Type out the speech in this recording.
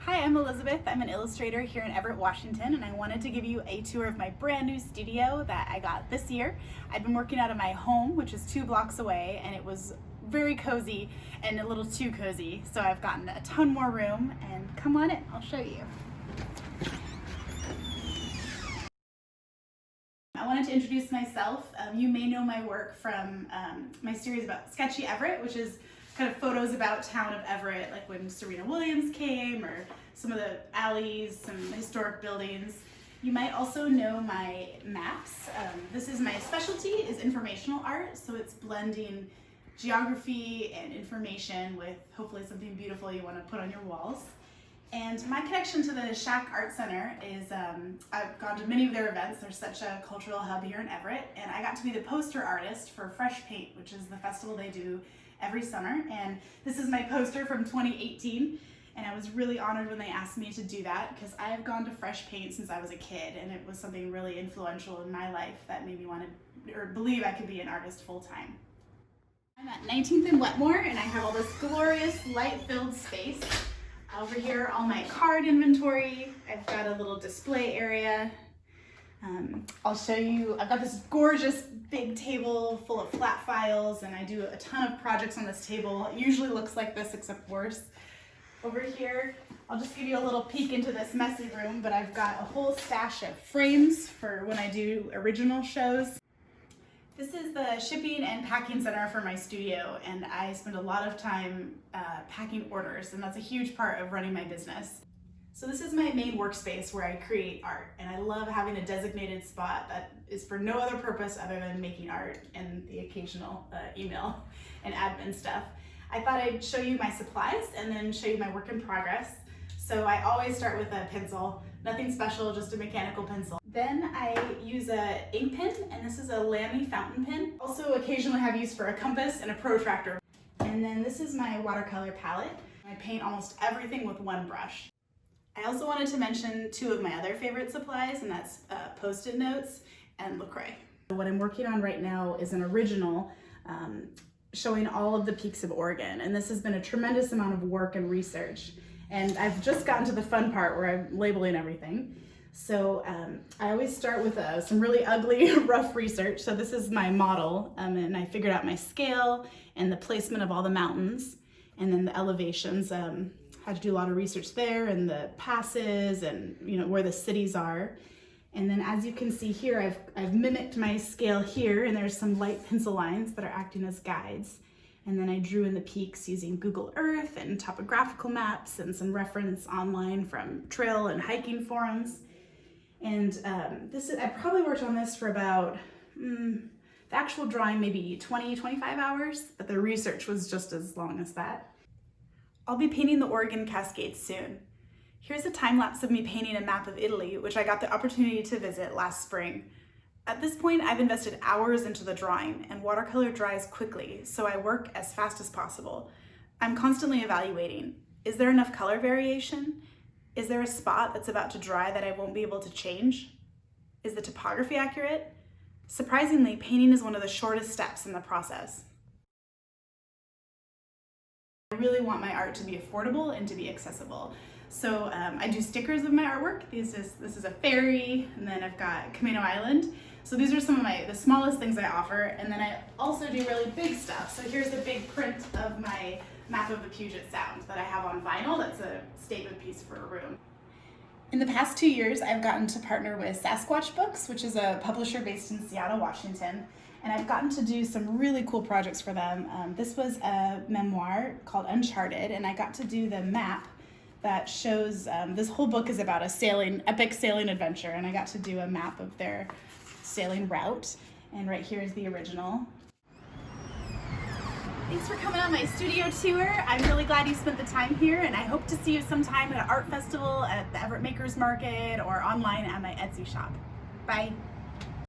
Hi, I'm Elizabeth. I'm an illustrator here in Everett, Washington, and I wanted to give you a tour of my brand new studio that I got this year. I've been working out of my home, which is 2 blocks away, and it was very cozy and a little too cozy. So I've gotten a ton more room, and come on in, I'll show you. I wanted to introduce myself. You may know my work from my series about Sketchy Everett, which is kind of photos about town of Everett, like when Serena Williams came, or some of the alleys, some historic buildings. You might also know my maps. This is my specialty, is informational art, so it's blending geography and information with hopefully something beautiful you want to put on your walls. And my connection to the Shack Art Center is I've gone to many of their events. They're such a cultural hub here in Everett, and I got to be the poster artist for Fresh Paint, which is the festival they do every summer. And this is my poster from 2018, and I was really honored when they asked me to do that because I have gone to Fresh Paint since I was a kid, and it was something really influential in my life that made me want to, or believe I could be an artist full-time. I'm at 19th and Wetmore, and I have all this glorious light-filled space. Over here, all my card inventory. I've got a little display area. I'll show you, I've got this gorgeous big table full of flat files, and I do a ton of projects on this table. It usually looks like this, except worse. Over here, I'll just give you a little peek into this messy room, but I've got a whole stash of frames for when I do original shows. This is the shipping and packing center for my studio, and I spend a lot of time packing orders, and that's a huge part of running my business. So this is my main workspace where I create art, and I love having a designated spot that is for no other purpose other than making art and the occasional email and admin stuff. I thought I'd show you my supplies and then show you my work in progress. So I always start with a pencil, nothing special, just a mechanical pencil. Then I use a ink pen, and this is a Lamy fountain pen. Also occasionally have use for a compass and a protractor. And then this is my watercolor palette. I paint almost everything with one brush. I also wanted to mention 2 of my other favorite supplies, and that's Post-it notes and LaCroix. What I'm working on right now is an original showing all of the peaks of Oregon, and this has been a tremendous amount of work and research. And I've just gotten to the fun part where I'm labeling everything. So I always start with some really ugly, rough research. So this is my model, and I figured out my scale and the placement of all the mountains, and then the elevations. Had to do a lot of research there, and the passes, and where the cities are. And then as you can see here, I've mimicked my scale here, and there's some light pencil lines that are acting as guides. And then I drew in the peaks using Google Earth and topographical maps and some reference online from trail and hiking forums. And I probably worked on this for about, the actual drawing maybe 20-25 hours, but the research was just as long as that. I'll be painting the Oregon Cascades soon. Here's a time lapse of me painting a map of Italy, which I got the opportunity to visit last spring. At this point, I've invested hours into the drawing, and watercolor dries quickly, so I work as fast as possible. I'm constantly evaluating. Is there enough color variation? Is there a spot that's about to dry that I won't be able to change? Is the topography accurate? Surprisingly, painting is one of the shortest steps in the process. I really want my art to be affordable and to be accessible. So I do stickers of my artwork. This is a ferry, and then I've got Camino Island. So these are some of the smallest things I offer, and then I also do really big stuff. So here's a big print of my map of the Puget Sound that I have on vinyl. That's a statement piece for a room. In the past 2 years, I've gotten to partner with Sasquatch Books, which is a publisher based in Seattle, Washington. And I've gotten to do some really cool projects for them. This was a memoir called Uncharted, and I got to do the map that shows, this whole book is about a epic sailing adventure, and I got to do a map of their sailing route. And right here is the original. Thanks for coming on my studio tour. I'm really glad you spent the time here, and I hope to see you sometime at an art festival, at the Everett Makers Market, or online at my Etsy shop. Bye.